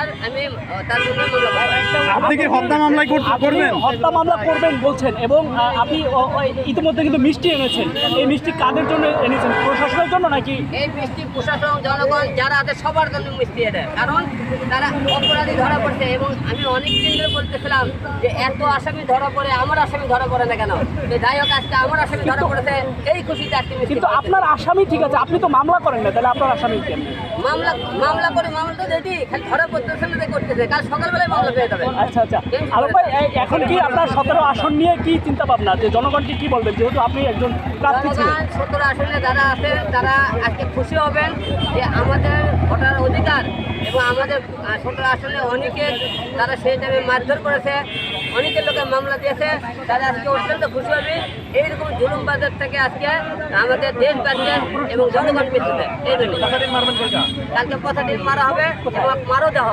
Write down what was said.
অধিকার, আমি তার জন্য মামলা করব। আপনি কি হত্যা মামলায় করবেন? হত্যা মামলা করবেন বলছেন এবং আপনি ইতিমধ্যে কিন্তু মিষ্টি এনেছেন। এই মিষ্টি কাদের জন্য এনেছেন? প্রশাসনের জন্য নাকি? এই মিষ্টি প্রশাসন, জনগণ যারা আছে সবার জন্য মিষ্টি এটা, কারণ তারা অপরাধী ধরা পড়ছে। এবং আমি অনেক দিন ধরে বলতেছিলাম যে এত আসামি ধরা পড়ে, আমার আসামি ধরা পড়ে না কেন? যে যাই হোক, আজকে আমার আসামি ধরা পড়েছে, এই খুশিতে আজকে মিষ্টি কিন্তু আপনার আসামি ঠিক আছে, আপনি তো মামলা করেন না, তাহলে আপনার আসামি কেন? মামলা করে মামলা তো রেডি, খালি ধরা পড়তেছে না, করতেছে। কাল সকালবেলায় মামলা পেয়ে যাবে। আচ্ছা আচ্ছা, আলম ভাই, এখন কি আপনার 17 আসন নিয়ে কি চিন্তা ভাবনা, যে জনগণকে কি বলবেন, যেহেতু আপনি একজন প্রার্থী ছিলেন? জনগণ 17 আসনে যারা আছেন তারা আজকে খুশি হবেন যে আমাদের ভোটার অধিকার এবং আমাদের 17 আসনে অনেকে তারা সেই টাইমে মারধর করেছে, অনেকের লোকে মামলা দিয়েছে, তারা আজকে অত্যন্ত খুশি হবে। এইরকম জুলুমবাজার থেকে আজকে আমাদের দেশ বাঁচবে এবং জনগণ পেয়েছে। এই জন্য কালকে কথাটি মারা হবে এবং মারও দেওয়া হবে।